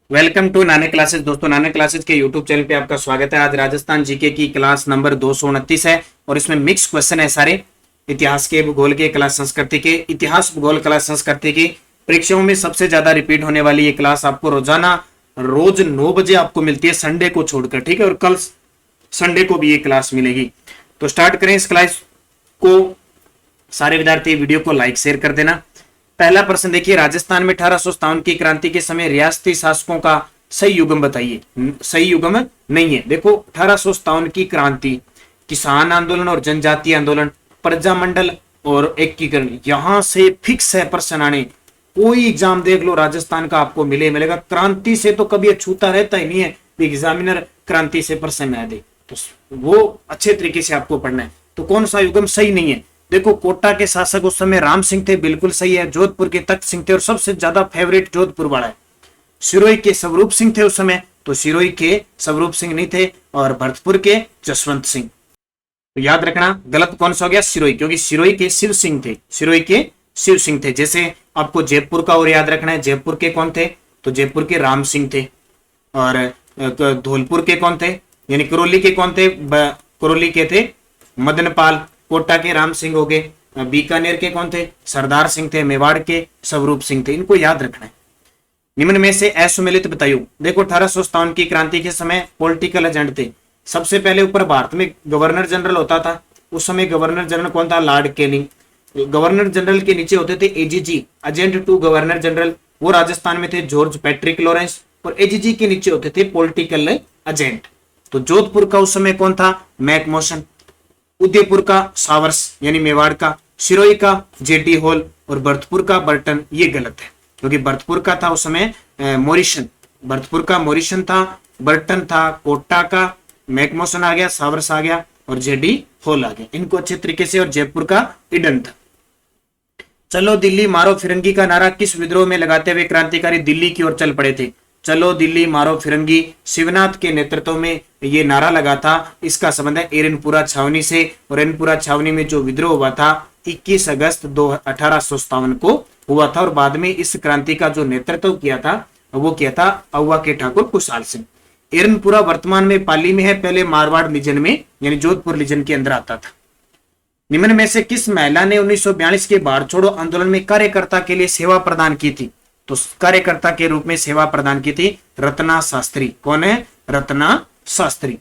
Welcome to नाने classes. दोस्तों, नाने क्लासेस के यूट्यूब चैनल पे आपका स्वागत है। आज राजस्थान जीके की क्लास नंबर 229 है और इसमें मिक्स क्वेश्चन है सारे। इतिहास के, भूगोल के, कला संस्कृति के। इतिहास, भूगोल, कला संस्कृति की परीक्षाओं में सबसे ज्यादा रिपीट होने वाली ये क्लास आपको रोजाना रोज 9 बजे आपको मिलती है, संडे को छोड़कर। ठीक है, और कल संडे को भी ये क्लास मिलेगी। तो स्टार्ट करें इस क्लास को। सारे विद्यार्थी वीडियो को लाइक शेयर कर देना। पहला प्रश्न देखिए, राजस्थान में 1857 की क्रांति के समय रियासती शासकों का सही युग्म बताइए। सही युग्म नहीं है। देखो, 1857 की क्रांति, किसान आंदोलन और जनजातीय आंदोलन, प्रजामंडल और एकीकरण, यहां से फिक्स है प्रश्न आने। कोई एग्जाम देख लो राजस्थान का आपको मिलेगा। क्रांति से तो कभी अछूता रहता ही नहीं है, एग्जामिनर क्रांति से प्रश्न ना दे तो वो अच्छे तरीके से आपको पढ़ना है। तो कौन सा युग्म सही नहीं है? देखो, कोटा के शासक उस समय राम सिंह थे, बिल्कुल सही है। जोधपुर के तख्त सिंह थे और सबसे ज्यादा फेवरेट जोधपुर वाला है। सिरोही के स्वरूप सिंह थे उस समय, तो सिरोही के स्वरूप सिंह नहीं थे। और भरतपुर के जसवंत सिंह। तो याद रखना, गलत कौन सा हो गया? सिरोही, क्योंकि सिरोही के शिव सिंह थे। सिरोही के शिव सिंह थे। जैसे आपको जयपुर का और याद रखना है, जयपुर के कौन थे? तो जयपुर के राम सिंह थे। और धौलपुर के कौन थे, यानी करौली के कौन थे? करौली के थे मदनपाल। कोटा के राम सिंह हो गए। बीकानेर के कौन थे? सरदार सिंह थे। मेवाड़ के स्वरूप सिंह थे। इनको याद रखना है। निम्न में से असुमेलित बताइयो। देखो, 1857 की क्रांति के समय पॉलिटिकल एजेंट थे। सबसे पहले ऊपर भारत में गवर्नर जनरल होता था। उस समय गवर्नर जनरल कौन था? Lord Canning. गवर्नर जनरल के नीचे होते थे AGG, agent to governor general. वो राजस्थान में थे जॉर्ज पैट्रिक लॉरेंस। और एजीजी के नीचे होते थे पॉलिटिकल एजेंट। तो जोधपुर का उस समय कौन था? मैकमोशन। उदयपुर का सावर्स यानी मेवाड़ का। सिरोही का जेटी हॉल। और भरतपुर का बर्टन। ये गलत है, क्योंकि भरतपुर का था उस समय मोरिशन। भरतपुर का मोरिशन था, बर्टन था। कोटा का मैकमोसन आ गया, सावर्स आ गया और जेडी हॉल आ गया। इनको अच्छे तरीके से। और जयपुर का ईडन था। चलो दिल्ली मारो फिरंगी का नारा किस विद्रोह में लगाते हुए क्रांतिकारी दिल्ली की ओर चल पड़े थे? चलो दिल्ली मारो फिरंगी शिवनाथ के नेतृत्व में ये नारा लगा था। इसका संबंध है एरनपुरा छावनी से। और एरनपुरा छावनी में जो विद्रोह हुआ था 21 अगस्त 1857 को हुआ था। और बाद में इस क्रांति का जो नेतृत्व किया था वो किया था अव्वा के ठाकुर कुशाल सिंह। एरनपुरा वर्तमान में पाली में है, पहले मारवाड़ रीजन में यानी जोधपुर रीजन के अंदर आता था। निम्न में से किस महिला ने 1942 के भारत छोड़ो आंदोलन में कार्यकर्ता के लिए सेवा प्रदान की थी? तो कार्यकर्ता के रूप में सेवा प्रदान की थी रत्ना शास्त्री। कौन है? रत्ना शास्त्री।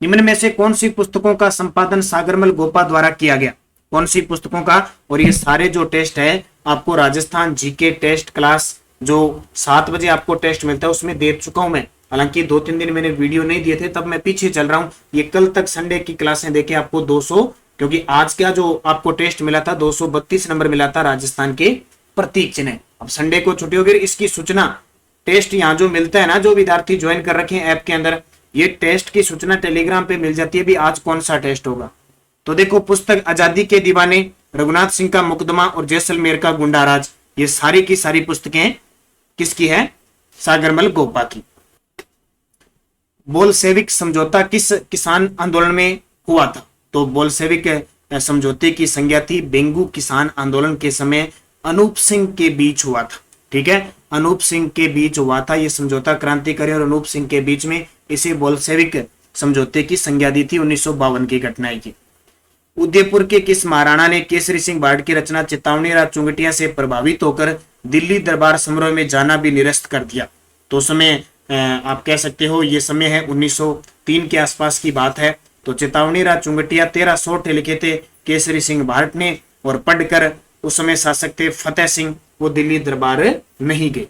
निम्न में से कौन सी पुस्तकों का संपादन सागरमल गोपा द्वारा किया गया? कौन सी पुस्तकों का? और ये सारे जो टेस्ट है आपको राजस्थान जीके टेस्ट क्लास जो 7 बजे आपको टेस्ट मिलता है उसमें दे चुका हूं मैं। हालांकि 2-3 दिन मैंने वीडियो नहीं दिए थे, तब मैं पीछे चल रहा हूं। ये कल तक संडे की क्लासें देखे आपको 200, क्योंकि आज का जो आपको टेस्ट मिला था 232 नंबर मिला था राजस्थान के प्रतीक चिन्ह। अब संडे को छुट्टी होगी। इसकी सूचना टेस्ट यहाँ जो मिलता है ना, जो विद्यार्थी ज्वाइन कर रखे हैं ऐप के अंदर, ये टेस्ट की सूचना टेलीग्राम पे मिल जाती है भी आज कौन सा टेस्ट होगा। तो देखो, पुस्तक आजादी के दीवाने, रघुनाथ सिंह का मुकदमा और जैसलमेर का गुंडाराज, ये सारी की सारी पुस्तकें किसकी है? सागरमल गोपा की। बोल्शेविक समझौता किस किसान आंदोलन में हुआ था? तो बोल्शेविक समझौते की संज्ञा थी बेंगू किसान आंदोलन के समय अनूप सिंह के बीच हुआ था। ठीक है, अनूप सिंह के बीच हुआ था ये समझौता। क्रांतिकारी और अनूप सिंह के बीच में इसे बोल्शेविक समझौते की संज्ञा दी थी। 1952 की घटना की। उदयपुर के किस महाराणा ने केसरी सिंह बार्ड की रचना चेतावनी राज चुंगटिया से प्रभावित होकर दिल्ली दरबार समारोह में जाना भी निरस्त कर दिया? तो समय आप कह सकते हो ये समय है 1903 के आसपास की बात है। तो चेतावनी राज चुंगटिया 13 सोठे लिखे थे केसरी सिंह बार्ड ने, और पढ़कर उस समय शासक थे फतेह सिंह, वो दिल्ली दरबार नहीं गए।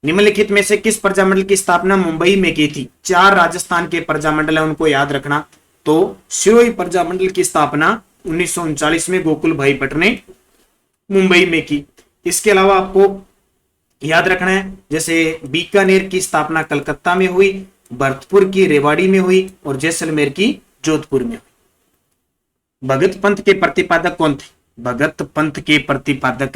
निम्नलिखित में से किस प्रजामंडल की स्थापना मुंबई में की थी? 4 राजस्थान के प्रजामंडल है, उनको याद रखना। तो सिरोही प्रजामंडल की स्थापना 1939 में गोकुल भाई भट्ट ने मुंबई में की। इसके अलावा आपको याद रखना है, जैसे बीकानेर की स्थापना कलकत्ता में हुई, भरतपुर की रेवाड़ी में हुई और जैसलमेर की जोधपुर में हुई। भगत पंथ के प्रतिपादक कौन थे? भगत पंथ के प्रतिपादक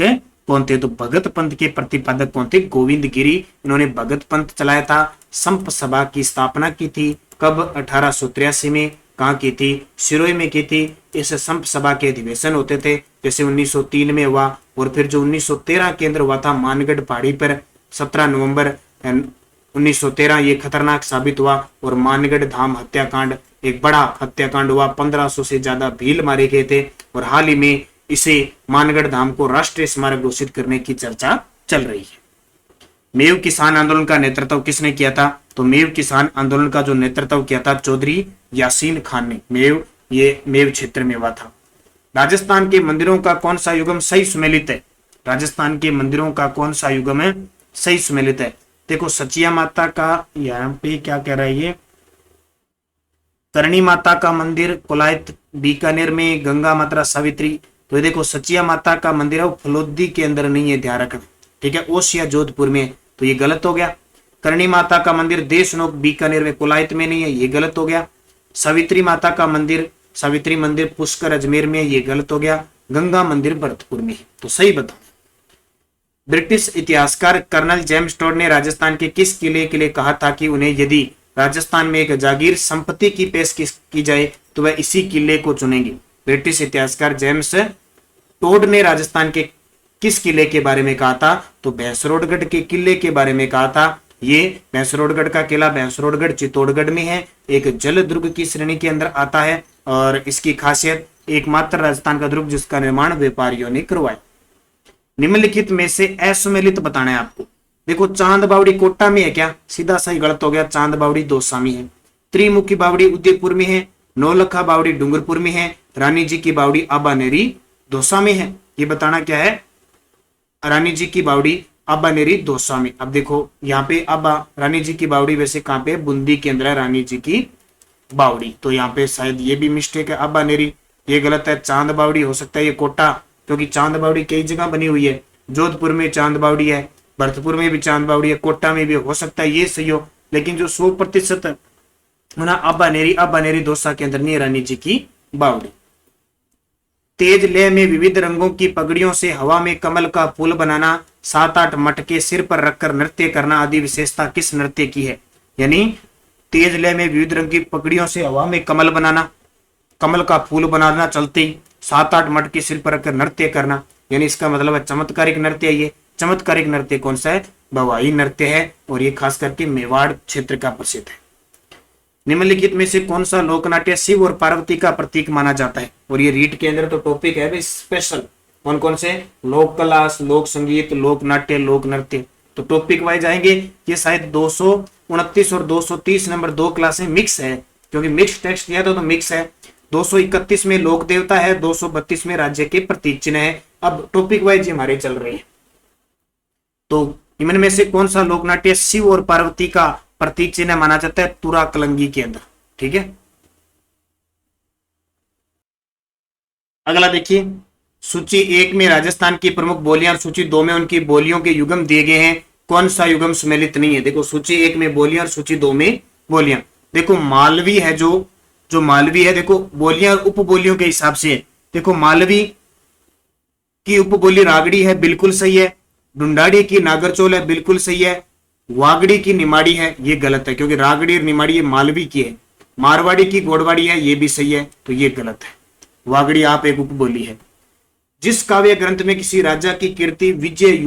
कौन थे? तो भगत पंथ के प्रतिपादक कौन थे? गोविंद गिरी। इन्होंने भगत पंथ चलाया था। संप सभा की स्थापना की थी। कब? 1883 में। कहाँ की थी? सिरोही में की थी। इस संप सभा के अधिवेशन होते थे, जैसे 1903 में हुआ। और फिर जो 1913 केंद्र हुआ था मानगढ़ पहाड़ी पर, 17 नवंबर 1913 ये खतरनाक साबित हुआ। और मानगढ़ धाम हत्याकांड एक बड़ा हत्याकांड हुआ, 1500 से ज्यादा भील मारे गए थे। और हाल ही में इसे मानगढ़ धाम को राष्ट्रीय स्मारक घोषित करने की चर्चा चल रही है। मेव किसान आंदोलन का नेतृत्व किसने किया था? तो मेव किसान आंदोलन का जो नेतृत्व किया था चौधरी यासीन खान ने। मेव क्षेत्र में हुआ था। राजस्थान के मंदिरों का कौन सा युगम सही सुमेलित है? राजस्थान के मंदिरों का कौन सा युगम है सही सुमेलित है? देखो सचिया माता का, यहाँ पे क्या कह रहा है ये, करणी माता का मंदिर कोलायत बीकानेर में, गंगा माता सावित्री। तो ये देखो सचिया माता का मंदिर है वो फलोदी के अंदर नहीं है, ध्यान रखना, ठीक है, ओसिया जोधपुर में, तो ये गलत हो गया। करणी माता का मंदिर देशनोक बीकानेर में, कोलायत में नहीं है, ये गलत हो गया। सावित्री माता का मंदिर, सावित्री मंदिर पुष्कर अजमेर में, ये गलत हो गया। गंगा मंदिर भरतपुर में, तो सही बताओ। ब्रिटिश इतिहासकार कर्नल जेम्स टोड ने राजस्थान के किस किले के लिए कहा था कि उन्हें यदि राजस्थान में एक जागीर संपत्ति की पेश की जाए तो वह इसी किले को चुनेंगे? ब्रिटिश इतिहासकार जेम्स टोड ने राजस्थान के किस किले के बारे में कहा था? तो भैंसरोडगढ़ के किले के बारे में कहा था। ये भैंसरोडगढ़ का किला भैंसरोडगढ़ चित्तौड़गढ़ में है, एक जल दुर्ग की श्रेणी के अंदर आता है। और इसकी खासियत एकमात्र राजस्थान का दुर्ग जिसका निर्माण व्यापारियों ने करवाया। निम्नलिखित में से असुमेलित बताना है आपको। देखो चांद बावड़ी कोटा में है क्या? सीधा सही गलत हो गया, चांद बावड़ी दौसा में है। त्रिमुखी बावड़ी उदयपुर में है। नौलखा बावड़ी डूंगरपुर में है। रानी जी की बावड़ी आबानेरी दौसा में है। ये बताना क्या है? रानी जी की बावड़ी आबानेरी दौसा में। अब देखो यहाँ पे रानी जी की बावड़ी वैसे कहाँ पे? बूंदी के अंदर है रानी जी की बावड़ी, तो यहाँ पे शायद ये भी मिस्टेक है, आबानेरी ये गलत है। चांद बावड़ी हो सकता है ये कोटा, क्योंकि चांद बावड़ी कई जगह बनी हुई है। जोधपुर में चांद बावड़ी है, भरतपुर में भी चांद बावड़ी है, कोटा में भी हो सकता है ये सही हो, लेकिन जो 100% है ना आबानेरी दौसा के अंदर नहीं है रानी जी की बावड़ी। तेज लय में विविध रंगों की पगड़ियों से हवा में कमल का फूल बनाना, 7-8 मटके सिर पर रखकर नृत्य करना आदि विशेषता किस नृत्य की है? यानी तेज लय में विविध रंग की पगड़ियों से हवा में कमल बनाना, कमल का फूल बनाना चलते ही, 7-8 मटके सिर पर रखकर नृत्य करना, यानी इसका मतलब है चमत्कारिक नृत्य। ये चमत्कारिक नृत्य कौन सा है? भवाई नृत्य है, और ये खास करके मेवाड़ क्षेत्र का प्रसिद्ध है। निम्नलिखित में से कौन सा लोकनाट्य शिव और पार्वती का प्रतीक माना जाता है? और ये रीट के अंदर तो टॉपिक है स्पेशल, कौन कौन से? लोक कला, लोक संगीत, लोक नाट्य, लोक नृत्य। तो टॉपिक वाइज आएंगे। ये शायद 229 और 230 नंबर 2 क्लासें मिक्स है, क्योंकि मिक्स टेक्स्ट दिया था तो मिक्स है। 231 में लोक देवता है, 232 में राज्य के प्रतीक चिन्ह है। अब टॉपिक वाइज हमारे चल रहे हैं। तो इनमें में से कौन सा लोकनाट्य शिव और पार्वती का प्रतीक चिन्ह माना जाता है? तुरा कलंगी के अंदर, ठीक है। अगला देखिए, सूची 1 में राजस्थान की प्रमुख बोलियां और सूची 2 में उनकी बोलियों के युगम दिए गए हैं। कौन सा युगम सुमेलित नहीं है? देखो सूची 1 में बोलियां और सूची 2 में बोलियां। देखो मालवी है, जो मालवी है, देखो बोलियां और उपबोलियों के हिसाब से देखो मालवी की उपबोली रागड़ी है, बिल्कुल सही है। ढूंढाड़ी की नागरचोल है, बिल्कुल सही है। वागड़ी की निमाड़ी है, ये गलत है, क्योंकि रागड़ी और निमाड़ी ये मालवी की है। मारवाड़ी की गोड़वाड़ी है, ये भी सही है, तो ये गलत है। वागड़ी आप एक उपबोली है। जिस काव्य ग्रंथ में किसी राजा की कीर्ति, विजय,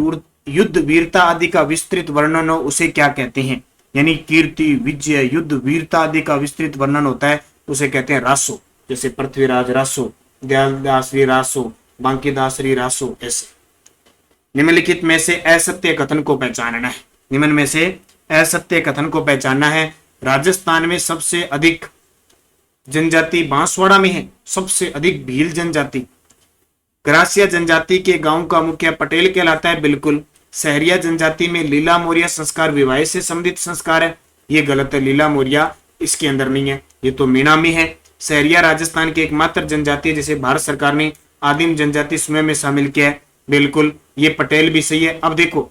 युद्ध, वीरता आदि का विस्तृत वर्णन हो उसे क्या कहते हैं? यानी कीर्ति, विजय, युद्ध, वीरता आदि का विस्तृत वर्णन होता है उसे कहते हैं रासो। जैसे पृथ्वीराज रासो, दयालदास रासो, बांकीदास रासो, ऐसे। निम्नलिखित में से असत्य कथन को पहचानना है। निम्न में से असत्य कथन को पहचानना है। राजस्थान में सबसे अधिक जनजाति बांसवाड़ा में है, सबसे अधिक भील जनजाति। ग्रासिया जनजाति के गांव का मुखिया पटेल कहलाता है, बिल्कुल। सहरिया जनजाति में लीला मोरिया संस्कार विवाह से संबंधित संस्कार है, ये गलत है। लीला मोरिया इसके अंदर नहीं है, ये तो मीणा में है। सहरिया राजस्थान की एकमात्र जनजाति है जिसे भारत सरकार ने आदिम जनजाति समूह में शामिल किया है, बिल्कुल। ये पटेल भी सही है। अब देखो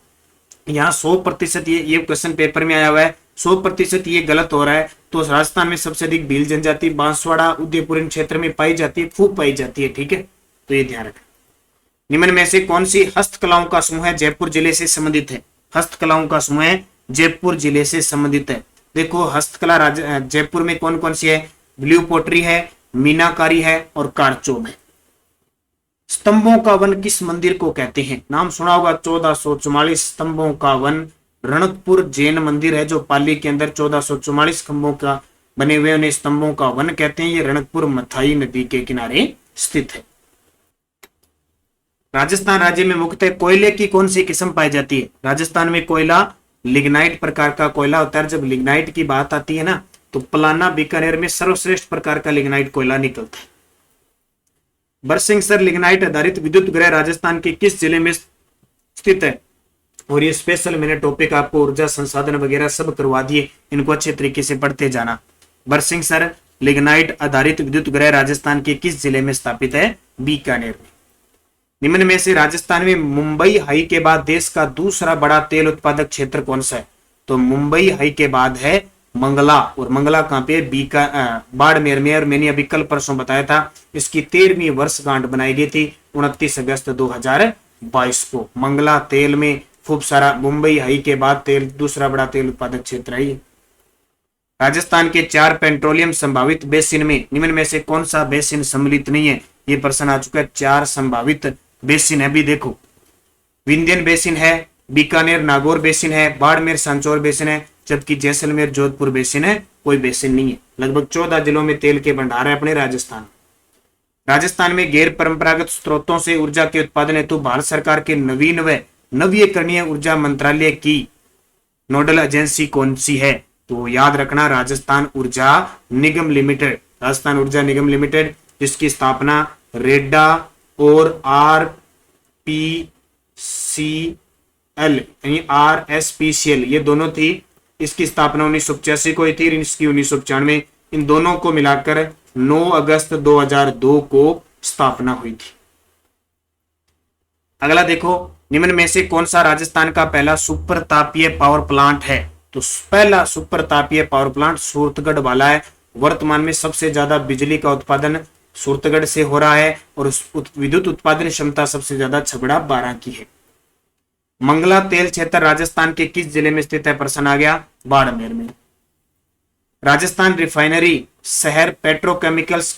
यहाँ 100% ये क्वेश्चन पेपर में आया हुआ है, 100% ये गलत हो रहा है। तो राजस्थान में सबसे अधिक भील जनजाति बांसवाड़ा, उदयपुर क्षेत्र में पाई जाती है, खूब पाई जाती है, ठीक है, तो ये ध्यान रखें। निम्न में से कौन सी हस्तकलाओं का समूह जयपुर जिले से संबंधित है? हस्तकलाओं का समूह जयपुर जिले से संबंधित है। देखो हस्तकला जयपुर में कौन कौन सी है? ब्लू पोटरी है, मीनाकारी है और कारचोब है। स्तंभों का वन किस मंदिर को कहते हैं? नाम सुना होगा, 1444 स्तंभों का वन रणकपुर जैन मंदिर है जो पाली के अंदर 1444 खंभों का बने हुए उन्हें स्तंभों का वन कहते हैं। ये रणकपुर मथाई नदी के किनारे स्थित है। राजस्थान राज्य में मुख्यतः कोयले की कौन सी किस्म पाई जाती है? राजस्थान में कोयला लिग्नाइट प्रकार का कोयला होता है। जब लिग्नाइट की बात आती है ना, तो पलाना बीकानेर में सर्वश्रेष्ठ प्रकार का लिग्नाइट कोयला निकलता है। बरसिंहसर लिग्नाइट आधारित विद्युत गृह राजस्थान के किस जिले में स्थित है? और ये स्पेशल मैंने टॉपिक आपको ऊर्जा संसाधन वगैरह सब करवा दिए, इनको अच्छे तरीके से पढ़ते जाना। बरसिंहसर लिग्नाइट आधारित विद्युत गृह राजस्थान के किस जिले में स्थापित है? बीकानेर में। निम्न में से राजस्थान में मुंबई हाई के बाद देश का दूसरा बड़ा तेल उत्पादक क्षेत्र कौन सा है? तो मुंबई हाई के बाद है मंगला, और मंगला कहां पे? बाड़मेर में। और मैंने अभी कल परसों बताया था इसकी 13वीं वर्षगांठ बनाई गई थी 29 अगस्त 2022 को। मंगला तेल में खूब सारा, मुंबई हाई के बाद तेल दूसरा बड़ा तेल उत्पादक क्षेत्र है ये। राजस्थान के 4 पेट्रोलियम संभावित बेसिन में निम्न में से कौन सा बेसिन सम्मिलित नहीं है? ये प्रश्न आ चुका है। 4 संभावित बेसिन है, अभी देखो, विंध्यन बेसिन है, बीकानेर नागौर बेसिन है, बाड़मेर सांचौर बेसिन है, जबकि जैसलमेर जोधपुर बेसिन है, कोई बेसिन नहीं है। लगभग 14 जिलों में तेल के भंडार है अपने राजस्थान। राजस्थान में गैर परंपरागत स्रोतों से ऊर्जा के उत्पादन हेतु भारत सरकार के नवीन व नवीकरणीय ऊर्जा मंत्रालय की नोडल एजेंसी कौन सी है? तो याद रखना, राजस्थान ऊर्जा निगम लिमिटेड। राजस्थान ऊर्जा निगम लिमिटेड, जिसकी स्थापना रेड्डा और RPCL यानी RSPCL ये दोनों थी। इसकी स्थापना 1985 को हुई थी, इसकी 1995। इन दोनों को मिलाकर 9 अगस्त 2002 को स्थापना हुई थी। अगला देखो, निम्न में से कौन सा राजस्थान का पहला सुपर तापीय पावर प्लांट है? तो पहला सुपर तापीय पावर प्लांट सूरतगढ़ वाला है। वर्तमान में सबसे ज्यादा बिजली का उत्पादन सूरतगढ़ से हो रहा है और विद्युत उत्पादन क्षमता सबसे ज्यादा छबड़ा 12 की है। मंगला तेल क्षेत्र राजस्थान के किस जिले में स्थित है? प्रश्न आ गया, बाड़मेर में। राजस्थान रिफाइनरी शहर पेट्रोकेमिकल्स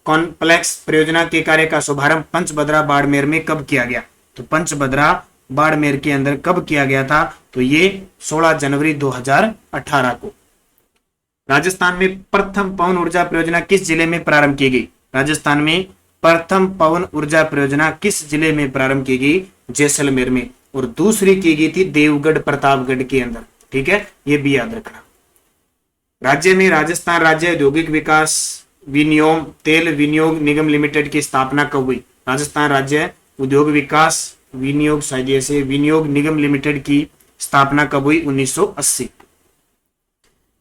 कॉम्प्लेक्स परियोजना के कार्य का शुभारंभ पंचभद्रा बाड़मेर में कब किया गया? तो पंचभद्रा बाड़मेर के अंदर कब किया गया था? तो ये 16 जनवरी 2018 को। राजस्थान में प्रथम पवन ऊर्जा परियोजना किस जिले में प्रारंभ की गई? राजस्थान में प्रथम पवन ऊर्जा परियोजना किस जिले में प्रारंभ की गई? जैसलमेर में। और दूसरी की गई थी देवगढ़ प्रतापगढ़ के अंदर। ठीक है, ये भी याद रखना। राज्य में राजस्थान राज्य औद्योगिक विकास विनियोग तेल विनियोग निगम लिमिटेड की स्थापना कब हुई? राजस्थान राज्य उद्योग विकास विनियोग शायद ऐसे विनियोग निगम लिमिटेड की स्थापना कब हुई? 1980।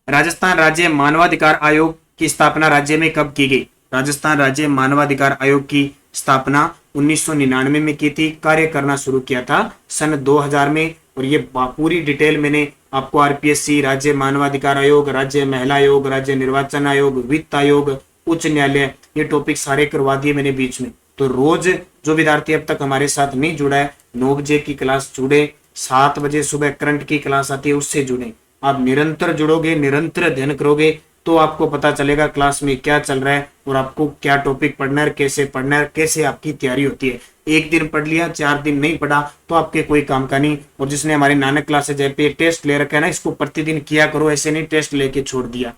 राजस्थान राज्य मानवाधिकार आयोग की स्थापना राज्य में कब की गई? राजस्थान राज्य मानवाधिकार आयोग की स्थापना 1999 में की थी। कार्य करना शुरू किया था सन 2000 में। और ये पूरी डिटेल मैंने आपको RPSC, राज्य मानवाधिकार आयोग, राज्य महिला आयोग, राज्य निर्वाचन आयोग, वित्त आयोग, उच्च न्यायालय, ये टॉपिक सारे करवा दिए मैंने बीच में। तो रोज जो विद्यार्थी अब तक हमारे साथ नहीं जुड़ा है, 9 बजे की क्लास जुड़े, 7 बजे सुबह करंट की क्लास आती है उससे जुड़े। आप निरंतर जुड़ोगे, निरंतर अध्ययन करोगे तो आपको पता चलेगा क्लास में क्या चल रहा है और आपको क्या टॉपिक पढ़ना है, कैसे पढ़ना है, कैसे आपकी तैयारी होती है। एक दिन पढ़ लिया, 4 दिन नहीं पढ़ा तो आपके कोई काम का नहीं। और जिसने हमारे नानक क्लासेज पे टेस्ट ले रखा है ना, इसको प्रतिदिन किया करो, ऐसे नहीं टेस्ट लेके छोड़ दिया।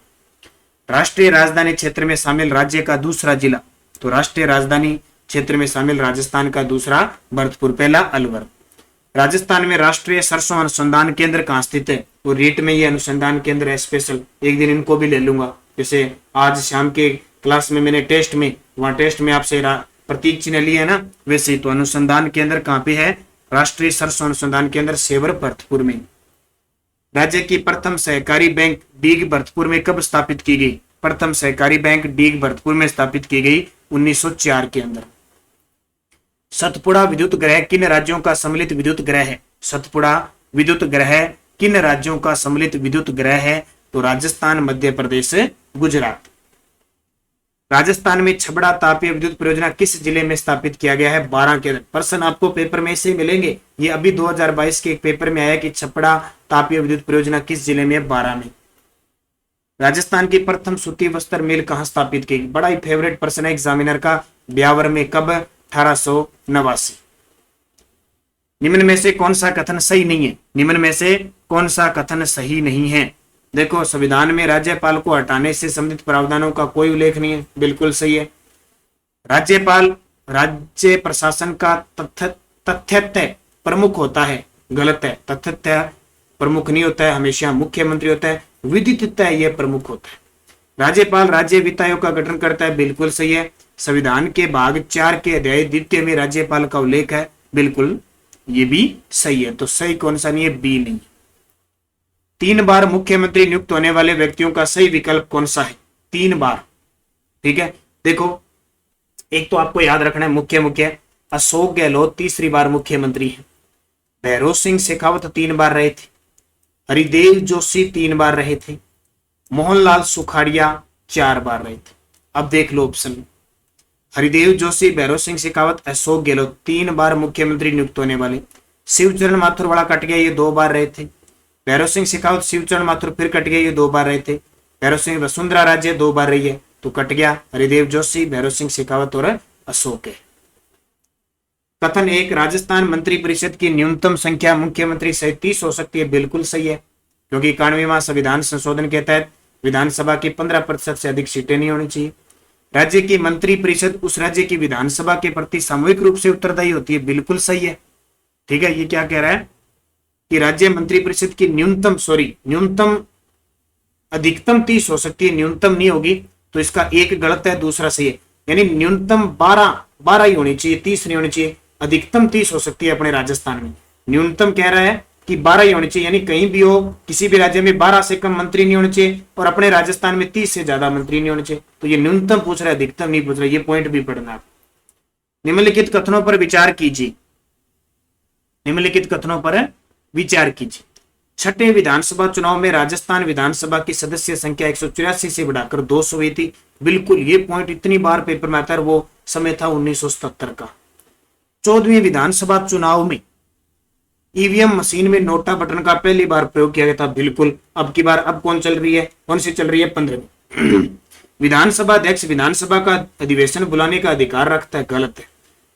राष्ट्रीय राजधानी क्षेत्र में शामिल राज्य का दूसरा जिला? तो राष्ट्रीय राजधानी क्षेत्र में शामिल राजस्थान का दूसरा भरतपुर, पहला अलवर। राजस्थान में राष्ट्रीय सरसों अनुसंधान केंद्र कहाँ स्थित है? तो रीट में ये अनुसंधान केंद्र है स्पेशल, एक दिन इनको भी ले लूंगा। जैसे आज शाम के क्लास में मैंने टेस्ट में, वहां टेस्ट में आपसे प्रतीक चिन्ह लिया है ना, वैसे तो अनुसंधान केंद्र कहाँ पे है? राष्ट्रीय सरसों अनुसंधान केंद्र सेवर भरतपुर में। राज्य की प्रथम सहकारी बैंक डीग भरतपुर में कब स्थापित की गई? प्रथम सहकारी बैंक डीग भरतपुर में स्थापित की गई 1904 के अंदर। सतपुड़ा विद्युत ग्रह किन राज्यों का सम्मिलित विद्युत ग्रह है? सतपुड़ा विद्युत ग्रह किन राज्यों का सम्मिलित विद्युत ग्रह है? तो राजस्थान, मध्य प्रदेश, गुजरात। राजस्थान में छबड़ा तापीय विद्युत परियोजना किस जिले में स्थापित किया गया है? 12 के अंदर। प्रश्न आपको पेपर में से मिलेंगे। ये अभी 2022 के एक पेपर में आया कि छबड़ा तापीय विद्युत परियोजना किस जिले में? 12 में। राजस्थान की प्रथम सूती वस्त्र मिल कहां स्थापित की? बड़ा ही फेवरेट प्रश्न है एग्जामिनर का। ब्यावर में कब? 1889। निम्न में से कौन सा कथन सही नहीं है? निम्न में से कौन सा कथन सही नहीं है? देखो, संविधान में राज्यपाल को हटाने से संबंधित प्रावधानों का कोई उल्लेख नहीं है, बिल्कुल सही है। राज्यपाल राज्य प्रशासन का तथ्यतः प्रमुख होता है, गलत है। तथ्यतः प्रमुख नहीं होता है, हमेशा मुख्यमंत्री होता है। विदिततः यह प्रमुख होता है। राज्यपाल राज्य वित्त आयोग का गठन करता है, बिल्कुल सही है। संविधान के भाग 4 के अध्याय 2 में राज्यपाल का उल्लेख है, बिल्कुल ये भी सही है। तो सही कौन सा नहीं है? बी नहीं। 3 बार मुख्यमंत्री नियुक्त होने वाले व्यक्तियों का सही विकल्प कौन सा है? 3 बार, ठीक है। देखो, एक तो आपको याद रखना है, मुख्य अशोक गहलोत 3री बार मुख्यमंत्री है। भैरों सिंह शेखावत 3 बार रहे थे। हरिदेव जोशी 3 बार रहे थे। मोहनलाल सुखाड़िया 4 बार रहे थे। अब देख लो ऑप्शन में, हरिदेव जोशी, भैरों सिंह शेखावत, अशोक गहलोत 3 बार मुख्यमंत्री नियुक्त होने वाले। शिवचरण माथुर वाला कट गया, ये 2 बार रहे थे। भैरों सिंह शेखावत, शिवचरण माथुर फिर कट गया, ये 2 बार रहे थे। भैरों सिंह वसुंधरा राजे 2 बार रही है, तो कट गया हरिदेव जोशी, भैरों सिंह शेखावत और अशोक है। कथन 1, राजस्थान मंत्रिपरिषद की न्यूनतम संख्या मुख्यमंत्री सहित 30 हो सकती है, बिल्कुल सही है, क्योंकि 91वां संविधान संशोधन के तहत विधानसभा की 15% से अधिक सीटें नहीं होनी चाहिए। राज्य की मंत्रिपरिषद उस राज्य की विधानसभा के प्रति सामूहिक रूप से उत्तरदायी होती है, बिल्कुल सही है, ठीक है। ये क्या कह रहा है कि राज्य मंत्रिपरिषद की न्यूनतम अधिकतम 30 हो सकती है, न्यूनतम नहीं होगी, तो इसका एक गलत है, दूसरा सही है। यानी न्यूनतम 12 ही होनी चाहिए, 30 नहीं होनी चाहिए। अधिकतम 30 हो सकती है अपने राजस्थान में, न्यूनतम कह रहा है कि 12 ही होनी चाहिए। यानी कहीं भी हो, किसी भी राज्य में 12 से कम मंत्री नहीं होने चाहिए, और अपने राजस्थान में 30 से ज्यादा मंत्री नहीं होने चाहिए। तो ये न्यूनतम पूछ रहा है, अधिकतम नहीं पूछ रहा है, ये पॉइंट भी पढ़ना है। निम्नलिखित कथनों पर विचार कीजिए। निम्नलिखित कथनों पर विचार कीजिए। छठे विधानसभा चुनाव में राजस्थान विधानसभा की सदस्य संख्या 184 से बढ़ाकर 200 हुई थी, बिल्कुल ये पॉइंट इतनी बार पेपर में आता है, वो समय था 1977 का। 14वीं विधानसभा चुनाव में ईवीएम मशीन में नोटा बटन का पहली बार प्रयोग किया गया था, बिल्कुल। अब की बार अब कौन चल रही है, कौन सी चल रही है? 15वीं। विधानसभा अध्यक्ष विधानसभा का अधिवेशन बुलाने का अधिकार रखता है, गलत है।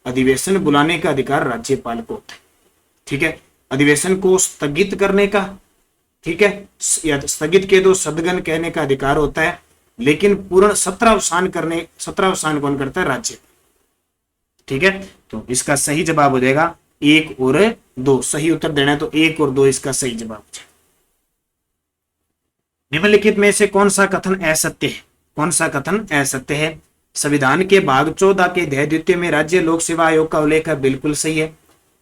अधिवेशन बुलाने का अधिकार राज्यपाल को होता है, ठीक है। अधिवेशन को स्थगित करने का, ठीक है, या स्थगित के दो सदगन कहने का अधिकार होता है, लेकिन पूर्ण सत्रावसान कौन करता है? राज्य, ठीक है। तो इसका सही जवाब हो जाएगा 1 और 2। सही उत्तर देना है तो 1 और 2 इसका सही जवाब हो जाएगा। निम्नलिखित में से कौन सा कथन असत्य है? कौन सा कथन असत्य है? संविधान के भाग 14 के अध्याय 2 में राज्य लोक सेवा आयोग का उल्लेख है, बिल्कुल सही है।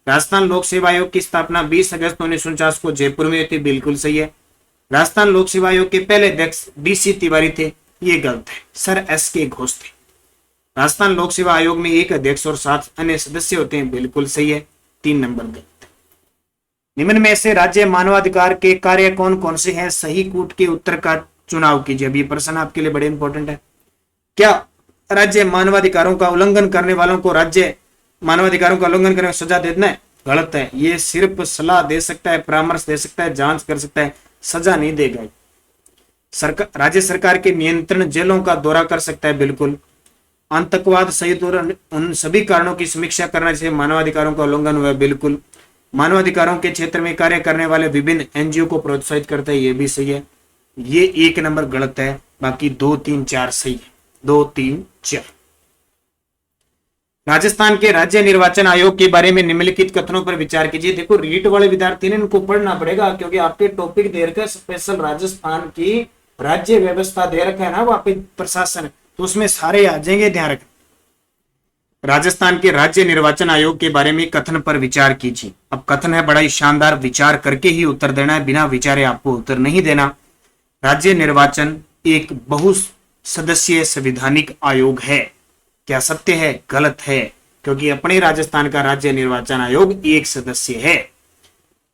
राजस्थान लोक सेवा आयोग की स्थापना 20 अगस्त 1949 को जयपुर में हुई थी, बिल्कुल सही है। राजस्थान लोक सेवा आयोग के पहले अध्यक्ष DC तिवारी थे, ये गलत है, सर SK घोष थे। राजस्थान लोक सेवा आयोग में एक अध्यक्ष और 7 अन्य सदस्य होते हैं, बिल्कुल सही है, 3 नंबर गलत है। निम्न में से राज्य मानवाधिकार के कार्य कौन कौन से हैं? सही कूट के उत्तर का चुनाव कीजिए। अब ये प्रश्न आपके लिए बड़े इंपॉर्टेंट है। क्या राज्य मानवाधिकारों का उल्लंघन करने वालों को राज्य मानवाधिकारों का उल्लंघन करने सजा देना है? गलत है। ये सिर्फ सलाह दे सकता है, परामर्श दे सकता है, जांच कर सकता है, सजा नहीं देगा। राज्य सरकार के नियंत्रण जेलों का दौरा कर सकता है, बिल्कुल। आतंकवाद सहित और उन सभी कारणों की समीक्षा करना चाहिए, मानवाधिकारों का उल्लंघन हुआ है, बिल्कुल। मानवाधिकारों के क्षेत्र में कार्य करने वाले विभिन्न NGO को प्रोत्साहित करता है, ये भी सही है। ये 1 नंबर गलत है, बाकी 2, 3, 4 सही है। 2, 3, 4। राजस्थान के राज्य निर्वाचन आयोग के बारे में निम्नलिखित कथनों पर विचार कीजिए। देखो, रीट वाले विद्यार्थी ने इनको पढ़ना पड़ेगा, क्योंकि आपके टॉपिक दे रखा है स्पेशल राजस्थान की राज्य व्यवस्था दे रखा है ना, वो आपके प्रशासन, तो उसमें सारे आ जाएंगे, ध्यान रखें। राजस्थान के राज्य निर्वाचन आयोग के बारे में कथन पर विचार कीजिए। अब कथन है बड़ा ही शानदार, विचार करके ही उत्तर देना है, बिना विचारे आपको उत्तर नहीं देना। राज्य निर्वाचन एक बहुसदस्यीय संवैधानिक आयोग है। क्या सत्य है? गलत है, क्योंकि अपने राजस्थान का राज्य निर्वाचन आयोग 1 सदस्य है।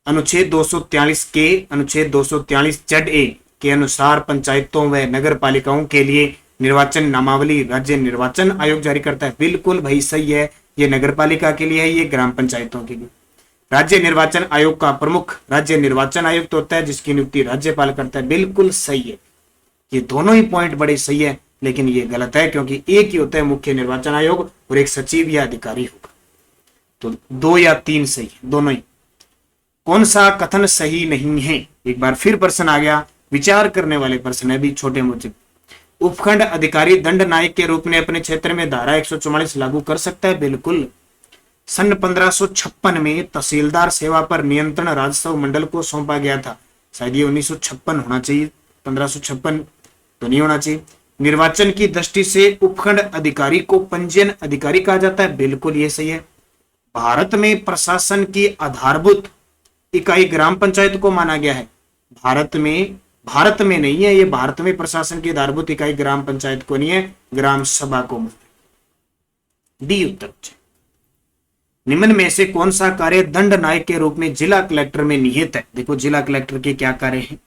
अनुच्छेद 243 के अनुच्छेद 243 ZA के अनुसार पंचायतों व नगर पालिकाओं के लिए निर्वाचन नामावली राज्य निर्वाचन आयोग जारी करता है। बिल्कुल भाई सही है, ये नगर पालिका के लिए है, ये ग्राम पंचायतों के लिए। राज्य निर्वाचन आयोग का प्रमुख राज्य निर्वाचन आयुक्त होता है, जिसकी नियुक्ति राज्यपाल करता है, बिल्कुल सही है। ये दोनों ही पॉइंट बड़े सही है, लेकिन ये गलत है, क्योंकि एक ही होता है मुख्य निर्वाचन आयोग और एक सचिव या अधिकारी होगा। तो 2 या 3 सही है, दोनों ही। कौन सा कथन सही नहीं है? एक बार फिर प्रश्न आ गया, विचार करने वाले प्रश्न है भी, छोटे मोटे। उपखंड अधिकारी दंड नायक के रूप में अपने क्षेत्र में धारा 144 लागू कर सकता है, बिल्कुल। सन 1556 में तहसीलदार सेवा पर नियंत्रण राजस्व मंडल को सौंपा गया था, शायद ये 1956 होना चाहिए, 1556 तो नहीं होना चाहिए। निर्वाचन की दृष्टि से उपखंड अधिकारी को पंजीयन अधिकारी कहा जाता है, बिल्कुल ये सही है। भारत में प्रशासन की आधारभूत इकाई ग्राम पंचायत को माना गया है। भारत में नहीं है ये, भारत में प्रशासन की आधारभूत इकाई ग्राम पंचायत को नहीं है, ग्राम सभा को। डी उत्तर। निम्न में से कौन सा कार्य दंड नायक के रूप में जिला कलेक्टर में निहित है? देखो जिला कलेक्टर के क्या कार्य हैं।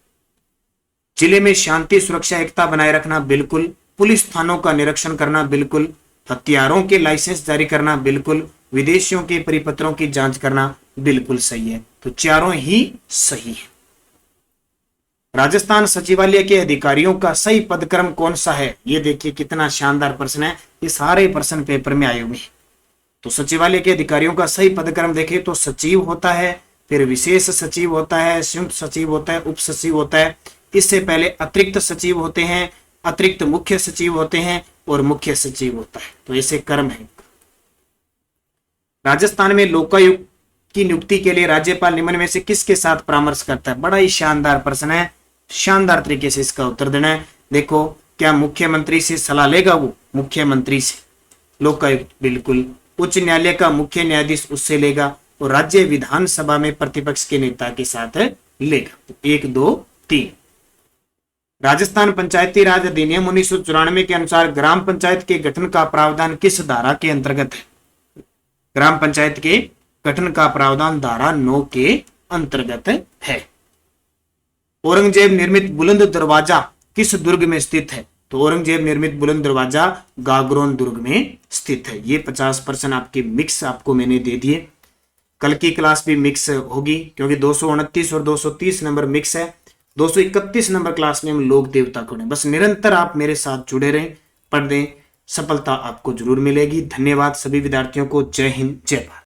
जिले में शांति सुरक्षा एकता बनाए रखना, बिल्कुल। पुलिस थानों का निरीक्षण करना, बिल्कुल। हथियारों के लाइसेंस जारी करना, बिल्कुल। विदेशियों के परिपत्रों की जांच करना, बिल्कुल सही है। तो चारों ही सही है। राजस्थान सचिवालय के अधिकारियों का सही पदक्रम कौन सा है? ये देखिए कितना शानदार प्रश्न है, ये सारे प्रश्न पेपर में आए हुए हैं। तो सचिवालय के अधिकारियों का सही पदक्रम देखें तो सचिव होता है, फिर विशेष सचिव होता है, संयुक्त सचिव होता है, उप सचिव होता है। इससे पहले अतिरिक्त सचिव होते हैं, अतिरिक्त मुख्य सचिव होते हैं और मुख्य सचिव होता है। तो ऐसे क्रम है। राजस्थान में लोकायुक्त की नियुक्ति के लिए राज्यपाल निम्न में से किसके साथ परामर्श करता है? बड़ा ही शानदार प्रश्न है, शानदार तरीके से इसका उत्तर देना है। देखो, क्या मुख्यमंत्री से सलाह लेगा वो? मुख्यमंत्री से। लोकायुक्त बिल्कुल। उच्च न्यायालय का मुख्य न्यायाधीश उससे लेगा, और राज्य विधानसभा में प्रतिपक्ष के नेता के साथ लेगा। 1 2 3। राजस्थान पंचायती राज अधिनियम 1994 के अनुसार ग्राम पंचायत के गठन का प्रावधान किस धारा के अंतर्गत है? ग्राम पंचायत के गठन का प्रावधान धारा 9 के अंतर्गत है। औरंगजेब निर्मित बुलंद दरवाजा किस दुर्ग में स्थित है? तो औरंगजेब निर्मित बुलंद दरवाजा गागरोन दुर्ग में स्थित है। ये 50% आपके मिक्स आपको मैंने दे दिए। कल की क्लास भी मिक्स होगी क्योंकि 229 और 230 नंबर मिक्स है। 231 नंबर क्लास में हम लोक देवता को। बस निरंतर आप मेरे साथ जुड़े रहें, पढ़ दें, सफलता आपको जरूर मिलेगी। धन्यवाद सभी विद्यार्थियों को। जय हिंद, जय भारत।